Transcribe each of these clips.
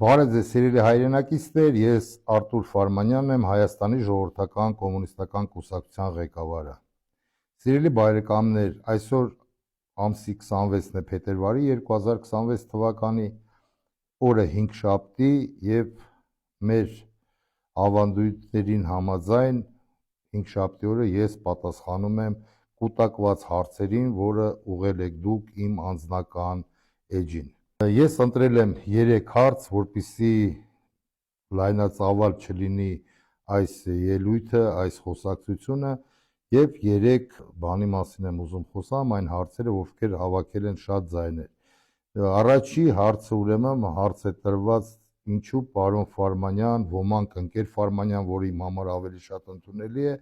Բարև ձեզ սիրելի հայրենակիցներ, ես Արտուր Ֆարմանյանն եմ, Հայաստանի ժողովրդական կոմունիստական կուսակցության ղեկավարը։ Սիրելի բարեկամներ, այսօր ամսի 26-ն է փետրվարի 2026 թվականի, օրը 5-շաբթի եւ մեր ավանդույթներին համաձայն 5-շաբթի օրը ես պատասխանում եմ կուտակված հարցերին, որը ուղղել եք դուք իմ անձնական էջին։ Ես ընտրել եմ 3 հարց, որպեսզի լայնածավալ չլինի այս ելույթը, այս խոսակցությունը եւ 3 բանի մասին եմ ուզում խոսամ, այն հարցերը, ովքեր հավաքել են շատ ձայներ։ Առաջի հարցը ուրեմն հարց է տրված ինչու պարոն Ֆարմանյան, ոմանք ընկեր Ֆարմանյան, որի իմ համար ավելի շատ ընդունելի է,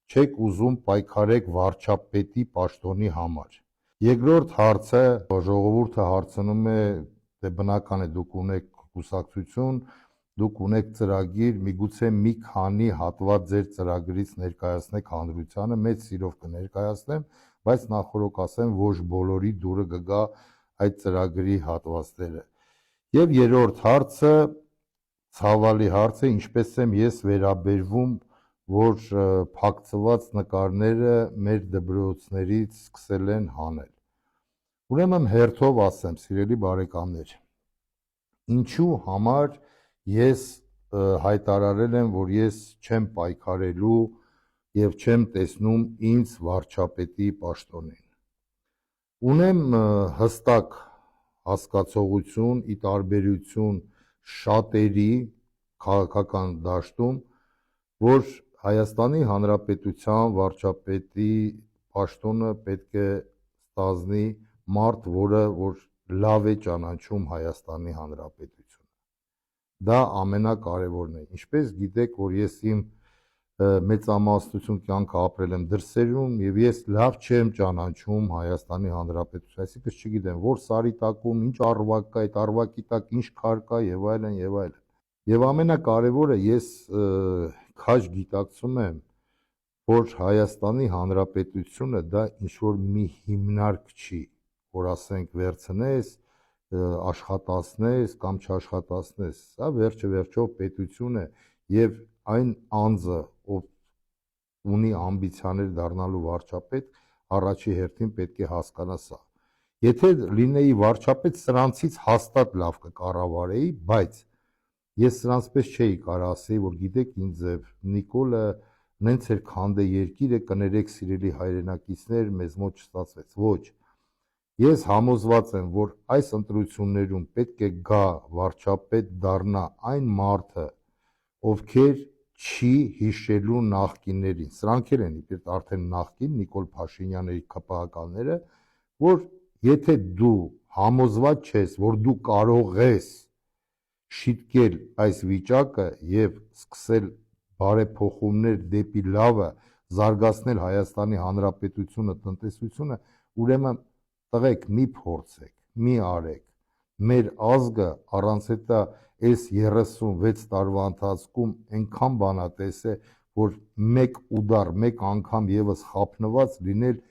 չեք ուզում պայքարեք վարչապետի պաշտոնի համար։ Երկրորդ հարցը ժողովուրդը հարցնում է, դե բնական է դուք ունեք կուսակցություն, դուք ունեք ծրագիր, միգուցե մի քանի հատված ձեր ծրագրից ներկայացնեք հանրությանը, մեծ սիրով կներկայացնեմ, բայց նախորդ ասեմ, ոչ բոլորի դուրը կգա այդ ծրագրի հատվածները։ Եվ երրորդ հարցը, ցավալի հարցը, ինչպես եմ ես վերաբերվում, որ փակցված նկարները մեր դպրոցներից սկսել են հանել։ Ուրեմն հերթով ասեմ, սիրելի բարեկամներ, ինչու համար ես հայտարարել եմ, որ ես չեմ պայքարելու եւ չեմ տեսնում ինձ վարչապետի պաշտոնին։ Ունեմ հստակ հասկացողություն, ի տարբերություն շատերի քաղաքական դաշտում, որ Հայաստանի Հանրապետության վարչապետի պաշտոնը պետք է ստանձնի մարդ, որը լավ է ճանաչում Հայաստանի Հանրապետությունը։ Դա ամենակարևորն է։ Ինչպես գիտեք, որ ես իմ մեծամասնություն կյանքը ապրել եմ դրսերում եւ ես լավ չեմ ճանաչում Հայաստանի Հանրապետություն, այսինքն չգիտեմ, որ սարի տակում ինչ առվակ կա, այդ առվակի տակ ինչ քար կա եւ այլն եւ այլն։ Եվ ամենակարևորը ես քաջ գիտակցում եմ, որ Հայաստանի Հանրապետությունը դա ինչ-որ մի հիմնարկ չի, որ ասենք վերցնես, աշխատացնես կամ չաշխատացնես, սա վերջը վերջով պետություն է եւ այն անձը, ով ունի ամբիցիաներ դառնալու վարչապետ, առաջի հերթին պետք է հասկանա սա։ Եթե լինեի վարչապետ, սրանցից հաստատ լավ կկառավարեի, բայց ես սրանց պես չէի կարող ասեի, որ գիտեք ինձ Նիկոլը նենց էր քանդե երկիրը, կներեք սիրելի հայրենակիցներ, մեզ մոտ չստացվեց։ Ոչ։ Ես համոզված եմ, որ այս ընտրություններում պետք է գա վարչապետ դառնա այն մարդը, ովքեր չի հիշելու նախկիններին։ Սրանք էլ են իբր արդեն նախկին Նիկոլ Փաշինյանների ԿՊՀ-ականները, որ եթե դու համոզված ես, որ դու կարող ես շիտկել այս վիճակը եւ սկսել բարեփոխումներ դեպի լավը, զարգացնել Հայաստանի Հանրապետությունը, տնտեսությունը, ուրեմն տղեկ մի փորձեք, մի արեք։ Մեր ազգը առանց հետա այս 36 տարվա ընթացքում այնքան բան է տեսել, որ մեկ ուդար, մեկ անգամ եւս խափնված լինել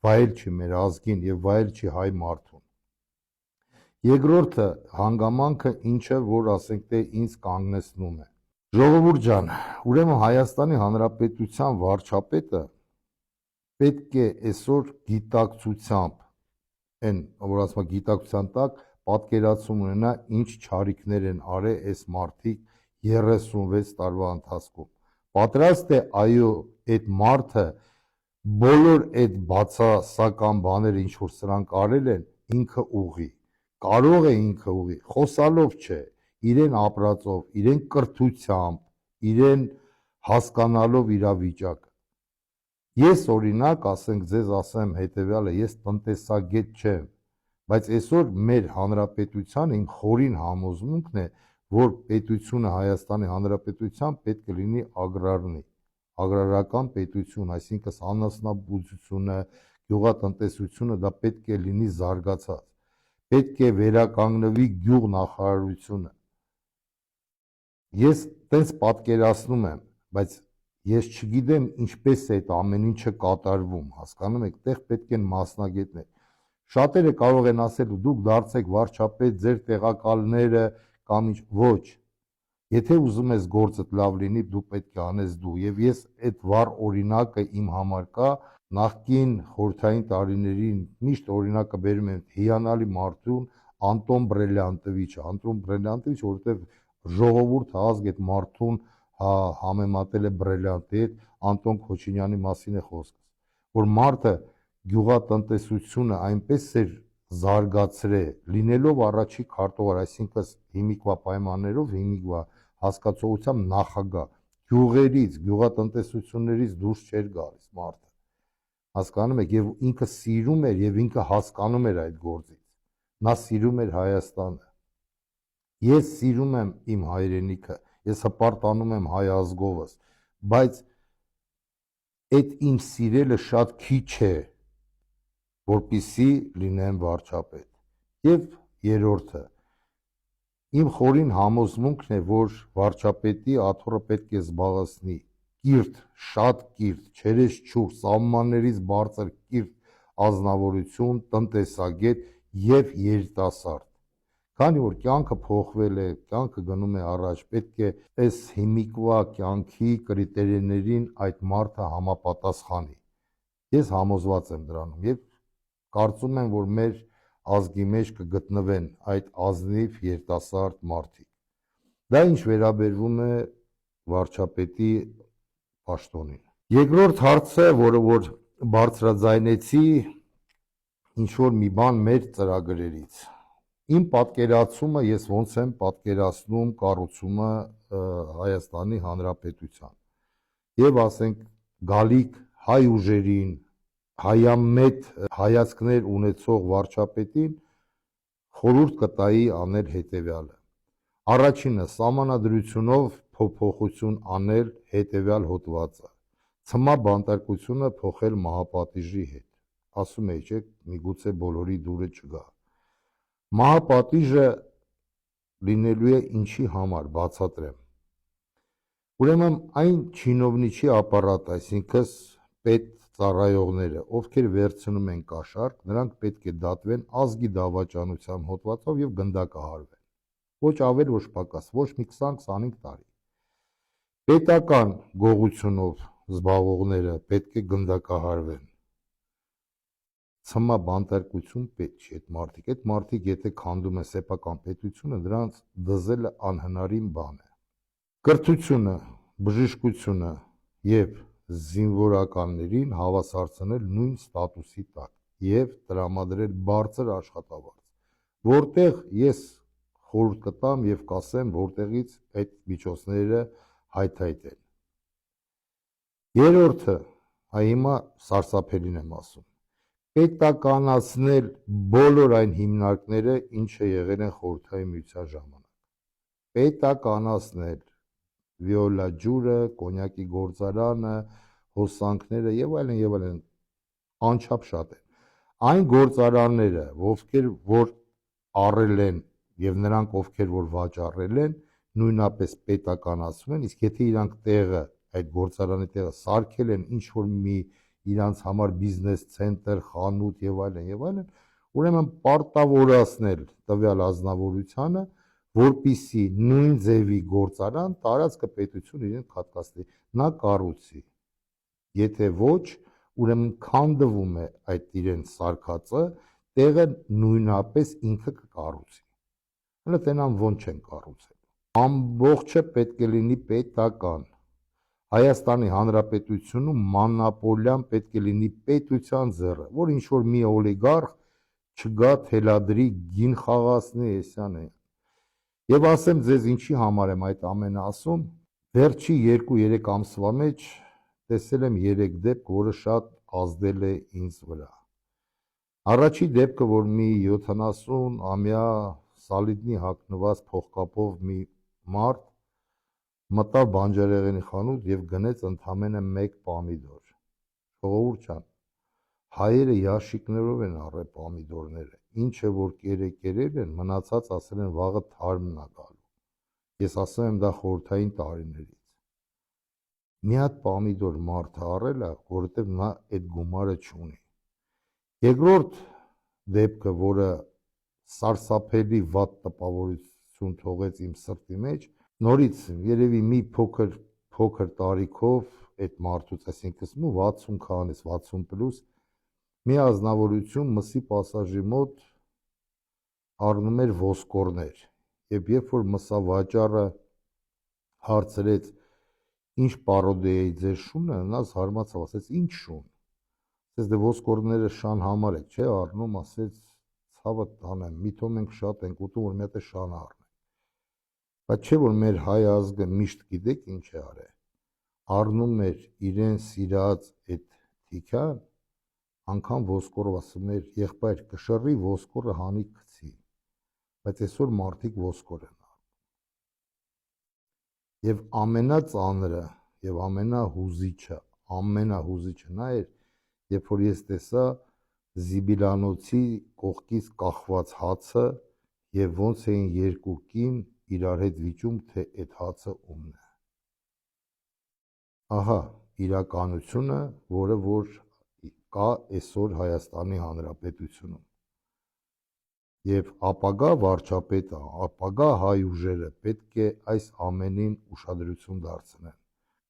վայել չի մեր ազգին եւ վայել չի հայ մարդուն։ Երկրորդը հանգամանքը ինչը, որ ասենք թե ինձ կանգնեցնում է։ Ժողովուրդ ջան, ուրեմն Հայաստանի Հանրապետության վարչապետը պետք է այսօր գիտակցությամբ, այն որ ասում է գիտակցության տակ, պատկերացում ունենա ինչ չարիքներ են արել այս մարդիկ 36 տարվա ընթացքում։ Պատրաստ է այո այդ մարդը բոլոր այդ բացասական բաները, ինչ որ սրանք արել են, ինքը ուղի։ Կարող է ինքը ուղի, խոսալով չէ, իրեն ապրածով, իրեն կրթությամբ, իրեն հասկանալով իրավիճակը։ Ես օրինակ, ասենք ձեզ ասեմ հետեւյալը, ես տնտեսագետ չեմ, բայց այսօր մեր հանրապետության իմ խորին համոզմունքն է, որ պետությունը Հայաստանի Հանրապետության պետք է լինի ագրարնի, ագրարական պետություն, այսինքն անասնաբուծությունը, գյուղատնտեսությունը դա պետք է լինի զարգացած, պետք է վերականգնվի գյուղնախարարությունը։ Ես տենց պատկերացնում եմ, բայց ես չգիտեմ ինչպես է այդ ամեն ինչը կատարվում, հասկանում եք, տեղ պետք են մասնագետներ։ Շատերը կարող են ասել, դուք դարձեք վարչապետ, ձեր տեղակալները կամ ինչ, ոչ։ Եթե ուզում ես գործդ լավ լինի, դու պետք է անես դու, եւ ես այդ վառ օրինակը իմ համար կա, նախկին խորհրդային տարիներին միշտ օրինակը բերում եմ հիանալի մարդուն Անտոն Բրիլյանտովիչը, որովհետեւ ժողովուրդը ազգ այդ մարդուն համեմատել է Բրիլյանտի հետ, Անտոն Քոչինյանի մասին է խոսքը, որ մարդը գյուղատնտեսությունը այնպես էր զարգացրել, լինելով առաջի քարտուղար, այսինքն հիմիկվա պայմաններով, հիմիկվա հասկացողությամբ նախագահ, գյուղերից, գյուղատնտեսություններից դուրս չէր գալիս մարդը, հասկանում եք, եւ ինքը սիրում էր եւ ինքը հասկանում էր այդ գործից, նա սիրում էր Հայաստանը, ես սիրում եմ իմ հայրենիքը, ես հպարտանում եմ հայ ազգովս, բայց այդ իմ սիրելը շատ քիչ է, որպեսզի լինեմ վարչապետ, եւ երրորդը, իմ խորին համոզմունքն է, որ վարչապետի աթոռը պետք է զբաղեցնի կիրթ, շատ կիրթ, չերես-չուր, սահմաններից բարձր կիրթ ազնվորություն, տնտեսագետ եւ երիտասարդ։ Քանի որ կյանքը փոխվել է, կյանքը գնում է առաջ, պետք է այս հիմիկվա կյանքի կրիտերիաներին այդ մարդը համապատասխանի։ Ես համոզված եմ դրանում եւ կարծում եմ, որ մեր ազգի մեջ կգտնվեն այդ ազնիվ երիտասարդ մարդիկ։ Դա ինչ վերաբերվում է վարչապետի պաշտոնին։ Երկրորդ հարցը, որը որ բարձրաձայնեցի, ինչ որ մի բան մեր ծրագրերից։ Իմ պատկերացումը ես ոնց եմ պատկերացնում կառուցումը Հայաստանի Հանրապետության։ Եվ ասենք գալիք հայ ուժերին, հայամետ հայացքներ ունեցող վարչապետին խորհուրդ կտայի անել հետևյալը. առաջինը սահմանադրությունով փոփոխություն անել հետևյալ հոդվածը. ցմահ բանտարկությունը փոխել մահապատիժի հետ, ասում էի, չէ, միգուցե բոլորի դուրը չգա, մահապատիժը լինելու է ինչի համար, բացատրեմ, ուրեմն այն չինովնիչի ապարատ, այսինքն պետ ծառայողները, ովքեր վերցնում են կաշառք, նրանք պետք է դատվեն ազգի դավաճանության հոդվածով եւ գնդակահարվեն, ոչ ավել, ոչ պակաս, ոչ մի 20-25 տարի, պետական գողությունով զբաղվողները պետք է գնդակահարվեն, ցմահ բանտարկություն պետք չի, այդ մարդիկ եթե քանդում են սեփական պետությունը, դրանց դզելը անհնարին բան է, կրթությունը, բժշկությունը եւ զինվորականներին հավասարցնել նույն ստատուսի տակ եւ տրամադրել բարձր աշխատավարձ, որտեղ ես խորհուրդ կտամ եւ կասեմ, որտեղից այդ միջոցները հայթայթ են։ Երրորդը, հիմա սարսափելին եմ ասում, պետականացնել բոլոր այն հիմնարկները, ինչը եղել են խորհրդային միության ժամանակ, պետականացնել վիոլա ջուրը, կոնյակի գործարանը, հոսանքները եւ այլն, անչափ շատ են։ Այն գործարանները, ովքեր որ առել են եւ նրանք ովքեր որ վաճառել են, նույնապես պետականացում են, իսկ եթե իրանք տեղը, այդ գործարանի տեղը սարքել են ինչ որ մի իրանց համար բիզնես ցենտր, խանութ եւ այլն, ուրեմն պարտավորացնել տվյալ ազնվորությանը, որպիսի նույն ձևի գործարան տարածքը պետություն իրեն հատկացնի, նա կառուցի, եթե ոչ, ուրեմն քանդվում է այդ իրեն սարքածը, տեղը նույնապես ինքը կկառուցի, հələ տենան ոնց չեն կառուցել, ամբողջը պետք է լինի պետական, Հայաստանի Հանրապետությունում մանապոլյան պետք է լինի պետության ձեռը, որ ինչ որ մի օլիգարխ չգա թելադրի գին խաղացնի, էսյան է։ Եվ ասեմ ձեզ ինչի համար եմ այդ ամենը ասում, վերջի 2-3 ամսվա մեջ տեսել եմ 3 դեպք, որը շատ ազդել է ինձ վրա։ Առաջի դեպքը, որ մի 70-ամյա սալիդնի հագնված փողկապով մի մարդ մտավ բանջարեղենի խանութ եւ գնեց ընդամենը 1 պամիդոր։ Ժողովուրդ ջան, հայերը ящикներով են առել պամիդորները, ինչը որ կերել են, մնացած ասել են վաղը թարմն է գալու։ Ես ասում եմ դա խորհրդային տարիներից։ Մի հատ պամիդոր մարդը առել է, որովհետեւ նա այդ գումարը չունի։ Երկրորդ դեպքը, որը սարսափելի վատ տպավորություն ազդեցություն թողեց իմ սրտի մեջ, նորից երևի մի փոքր տարիքով այդ մարդուց, այսինքն 60 քանից 60 պլյուս մի ազնվորություն մսի պասաժի մոտ առնում էր ոսկորներ, եւ երբ որ մսավաճառը հարցրեց ինչ պարոդի է ձեր շունը, նա զարմացավ, ասեց ինչ շուն, ասեց դե ոսկորները շան համար եք, չէ՞ առնում, ասեց ցավը տանեմ, միթո մենք շատ ենք ուտում, որ մի հատ է շան առնենք, բայց չէ՞ որ մեր հայ ազգը միշտ գիտեք ինչ է արել, առնում էր իրեն սիրած այդ թիքան, անգամ ոսկորով ասում էր եղբայր կշռի ոսկորը հանի գցի, բայց այսօր մարդիկ ոսկոր են առնում։ Եվ ամենածանրը եւ ամենահուզիչը նա էր, երբ որ ես տեսա Զիբիլանոցի կողքից կախված հացը եւ ոնց էին երկու կին իրար հետ վիճում, թե այդ հացը ումն է։ Ահա իրականությունը, որը որ կա այսօր Հայաստանի Հանրապետությունում։ Եվ ապագա վարչապետը, ապագա հայ ուժերը պետք է այս ամենին ուշադրություն դարձնեն,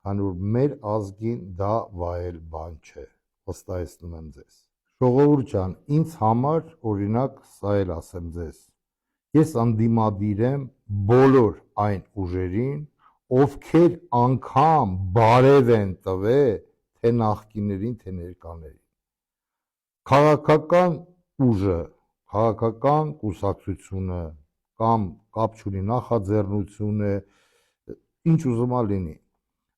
քանի որ մեր ազգին դա վայել բան չէ, վստահեցնում եմ ձեզ։ Ժողովուրդ ջան, ինձ համար, օրինակ, սա էլ ասեմ ձեզ, ես անդիմադիր եմ բոլոր այն ուժերին, ովքեր անգամ բարև են տվել թե նախկիններին, թե ներկաներին։ Քաղաքական ուժը, քաղաքական կուսակցությունը կամ կապ չունի նախաձեռնությունը, ինչ ուզում լինի,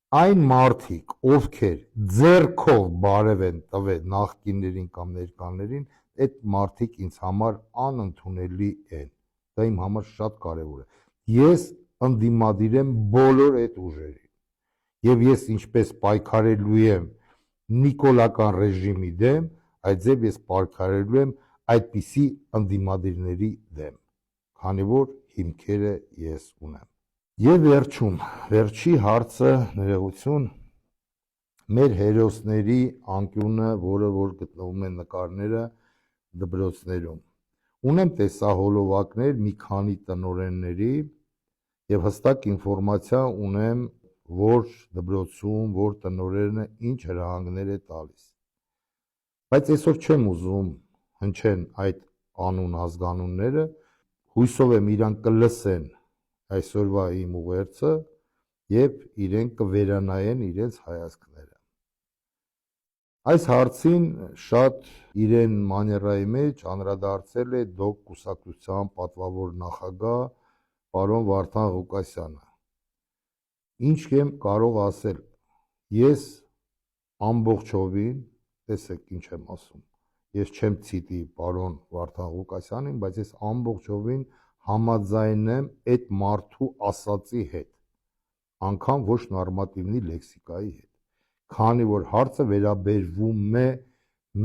այն մարդիկ, ովքեր ձեռքով բարև են տվել նախկիններին կամ ներկաներին, այդ մարդիկ ինձ համար անընդունելի են։ Դա իմ համար շատ կարևոր է։ Ես ընդդիմադիր եմ բոլոր այդ ուժերին։ Եվ ես ինչպես պայքարելու եմ նիկոլական ռեժիմի դեմ, այդպես ես պայքարելու եմ այդպիսի ընդդիմադիրների դեմ, քանի որ հիմքերը ես ունեմ։ Եվ վերջում, վերջի հարցը, ներողություն, մեր հերոսների անկյունը, որը որ գտնվում են նկարները դպրոցներում։ Ունեմ տեսահոլովակներ մի քանի տնօրենների եւ հստակ ինֆորմացիա ունեմ, որ դպրոցում, որ տնօրենը ինչ հրահանգներ է տալիս։ Բայց այսօր չեմ ուզում հնչեն այդ անուն ազգանունները, հույսով եմ իրանք կլսեն այսօրվա իմ ուղերձը եւ իրենք կվերանայեն իրենց հայացքները։ Այս հարցին շատ իրեն մաներայի մեջ անդրադարձել է ԴՕԿ կուսակցության պատվավոր նախագահ պարոն Վարդան Ղուկասյանը։ Ինչ եմ կարող ասել, ես ամբողջովին, տեսեք ինչ եմ ասում, ես չեմ ցիտի պարոն Վարդան Ղուկասյանին, բայց ես ամբողջովին համաձայն եմ այդ մարդու ասածի հետ, անգամ ոչ նորմատիվնի լեքսիկայի հետ, քանի որ հարցը վերաբերվում է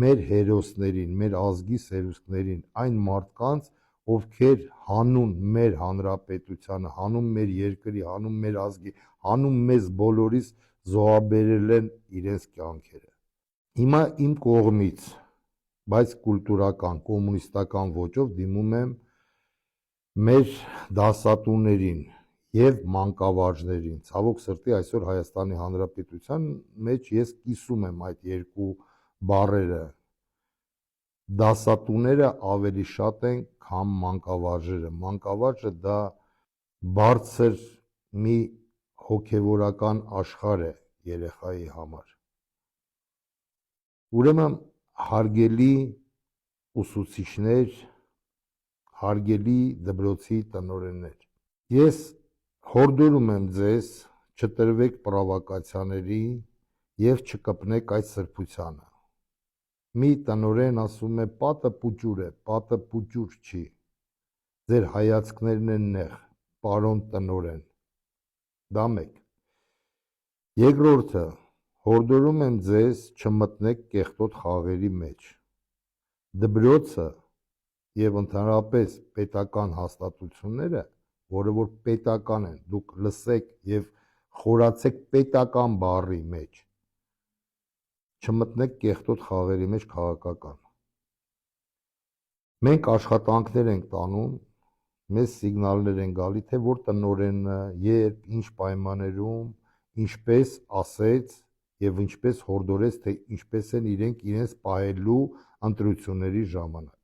մեր հերոսներին, մեր ազգի սերունդներին, այն մարդկանց, ովքեր հանուն մեր հանրապետությանը, հանուն մեր երկրի, հանուն մեր ազգի, հանուն մեզ բոլորիս զոհաբերել են իրենց կյանքերը։ Հիմա իմ կողմից, բայց կուլտուրական, կոմունիստական ոճով դիմում եմ մեր դասատուներին եւ մանկավարժներին, ցավոք սրտի այսօր Հայաստանի Հանրապետության մեջ ես կիսում եմ այդ երկու բառերը, դասատուները ավելի շատ են, քան մանկավարժերը, մանկավարժը դա բարձր մի հոգևորական աշխարհ է երեխայի համար։ Ուրեմն հարգելի ուսուցիչներ, հարգելի դպրոցի տնօրեններ, ես հորդորում եմ ձեզ չտրվեք պրովոկացիաների եւ չկպնեք այդ սրբությանը։ Մի տնօրեն ասում է պատը պուճուր է, պատը պուճուր չի։ Ձեր հայացքներն են նեղ, պարոն տնօրեն։ Դա մեկ։ Երկրորդը, հորդորում եմ ձեզ չմտնեք կեղտոտ խաղերի մեջ։ Դպրոցը եւ ընդհանրապես պետական հաստատությունները, որը որ պետական են, դուք լսեք եւ խորացեք պետական բառի մեջ, չմտնեք կեղտոտ խաղերի մեջ քաղաքական։ Մենք աշխատանքներ ենք տանում մեզ սիգնալներ են գալի, թե որ տնօրենը երբ, ինչ պայմաններում, ինչպես ասեց եւ ինչպես հորդորեց, թե ինչպես են իրենց պահելու ընտրությունների ժամանակ։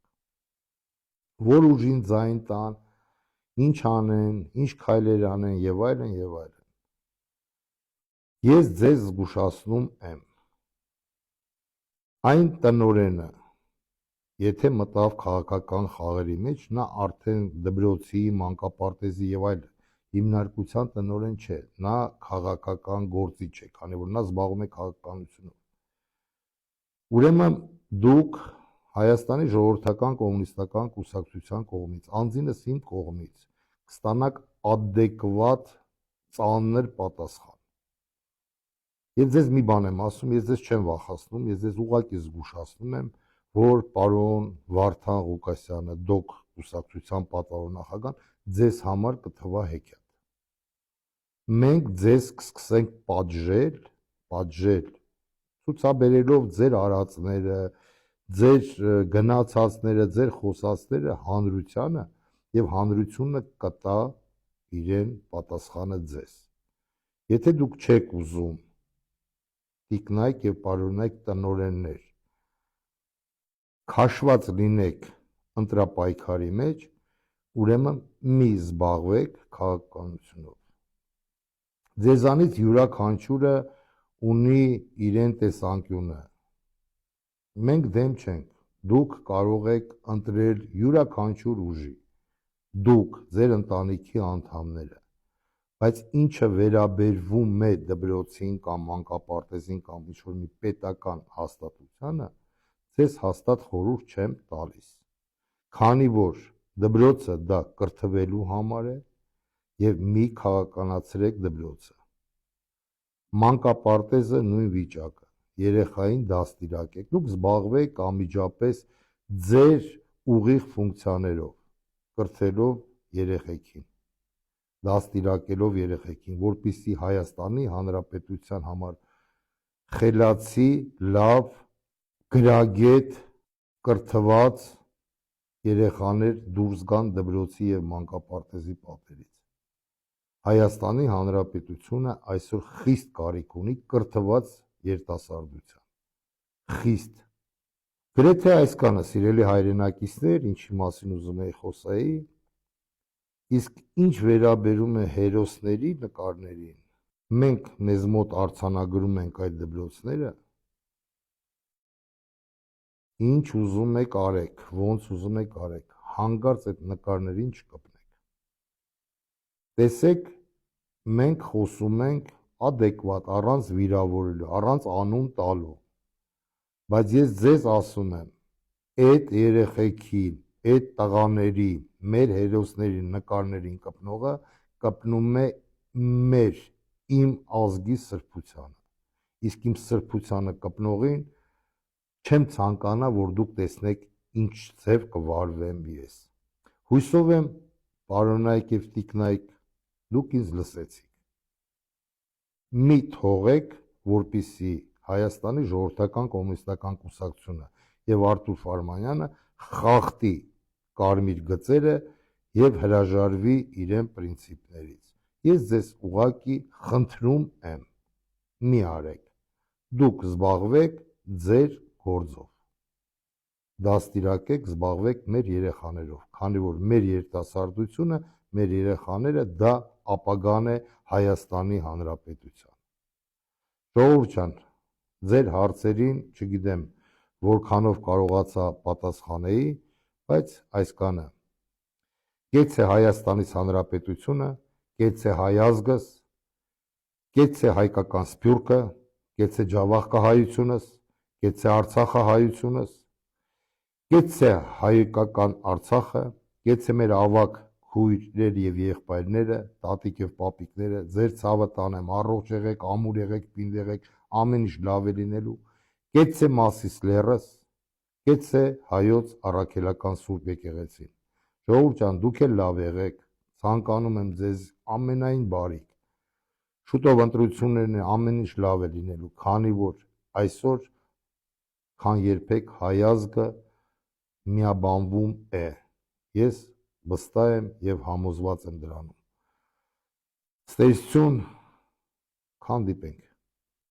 Որ ուժին ձայն տան, ինչ անեն, ինչ քայլեր անեն եւ այլն եւ այլն։ Ես ձեզ զգուշացնում եմ, այն տնօրենը, եթե մտավ քաղաքական խաղերի մեջ, նա արդեն դպրոցի, մանկապարտեզի եւ այլ հիմնարկության տնօրեն չէ, նա քաղաքական գործիչ է, քանի որ նա զբաղվում է քաղաքականությունով։ Ուրեմն դուք Հայաստանի ժողովրդական կոմունիստական կուսակցության կողմից, անձինս իմ կողմից, կստանաք adekvat ծանր պատասխան։ Ես ձեզ մի բան եմ ասում, ես ձեզ չեմ վախեցնում, ես ձեզ ուղղակի զգուշացնում եմ, որ պարոն Վարդան Ղուկասյանը, դոկ կուսակցության պատվավոր նախագահան, ձեզ համար կթվա հեքիաթ։ Մենք ձեզ կսկսենք պատժել, ցուցաբերելով ձեր արածները, ձեր գնացածները, ձեր խոսածները հանրությանը եւ հանրությունը կտա իրեն պատասխանը ձեզ։ Եթե դուք չեք ուզում տիկնայք եւ պարոնայք տնօրեններ քաշված լինեք ընտրապայքարի մեջ, ուրեմն մի զբաղվեք քաղաքականությունով։ Ձեզանից յուրաքանչյուրը ունի իրեն տեսանկյունը։ Մենք դեմ չենք, դուք կարող եք ընտրել յուրաքանչյուր ուժի, դուք, ձեր ընտանիքի անդամները, բայց ինչը վերաբերվում է դպրոցին կամ մանկապարտեզին կամ ինչ-որ մի պետական հաստատությանը, ձեզ հաստատ խորհուրդ չեմ տալիս, քանի որ դպրոցը դա կրթվելու համար է եւ մի քաղաքականացրեք դպրոցը։ Մանկապարտեզը նույն վիճակը, երեխային դաստիարակեք, դուք զբաղվեք անմիջապես ձեր ուղիղ ֆունկցիաներով, կրթելով երեխեքին, դաստիարակելով երեխեքին, որպեսզի Հայաստանի Հանրապետության համար խելացի, լավ, գրագետ, կրթված երեխաներ դուրս գան դպրոցի եւ մանկապարտեզի պատերից։ Հայաստանի Հանրապետությունը այսօր խիստ կարիք ունի կրթված երիտասարդության։ Խիստ։ Գրեթե այսքանը, սիրելի հայրենակիցներ, ինչի մասին ուզում էի խոսեի, իսկ ինչ վերաբերում է հերոսների նկարներին, մենք մեզ մոտ արձանագրում ենք այդ դպրոցները, ինչ ուզում եք արեք, ոնց ուզում եք արեք, հանկարծ այդ նկարներին չկպնեք։ Տեսեք, մենք խոսում ենք adekvat, առանց վիրավորելու, առանց անուն տալու, բայց ես ձեզ ասում եմ, այդ երեխեքին, այդ տղաների, մեր հերոսների նկարներին կպնողը կպնում է իմ ազգի սրբությանը, իսկ իմ սրբությանը կպնողին չեմ ցանկանա, որ դուք տեսնեք ինչ ձև կվարվեմ ես։ Հույսով եմ, պարոնայք եւ տիկնայք, դուք ինձ լսեցիք։ Մի թողեք, որպեսզի Հայաստանի ժողովրդական կոմունիստական կուսակցությունը եւ Արթուր Ֆարմանյանը խախտի կարմիր գծերը եւ հրաժարվի իրեն պրինցիպներից։ Ես ձեզ ուղղակի խնդրում եմ, մի արեք, դուք զբաղվեք ձեր գործով, դաստիարակեք, զբաղվեք մեր երեխաներով, քանի որ մեր երիտասարդությունը, մեր երեխաները դա ապագան է Հայաստանի Հանրապետության։ Ժողովուրդ ջան, ձեր հարցերին, չգիտեմ, որքանով կարողացա պատասխանեի, բայց այսքանը։ Գեցե Հայաստանից Հանրապետությունը, գեցե հայ ազգս, գեցե հայկական սփյուռքը, գեցե ջավախկահայությունս, գեցե Արցախահայությունս, գեցե հայկական Արցախը, գեցե մեր ավագ քույրեր եւ եղբայրները, տատիկ եւ պապիկները, ձեր ցավը տանեմ, առողջ եղեք, ամուր եղեք, պինդ եղեք, ամեն ինչ լավ է լինելու, գեցե Մասիս լեռս, գեցե հայոց առաքելական Սուրբ եկեղեցին։ Ժողովուրդ ջան, դուք էլ լավ եղեք, ցանկանում եմ ձեզ ամենայն բարիք։ Շուտով ընտրություններն են, ամեն ինչ լավ է լինելու, քանի որ այսօր քան երբեք հայ ազգը միաբանվում է։ Ես վստահ եմ եւ համոզված եմ դրանում։ Ստեյցյուն, քանդիպենք։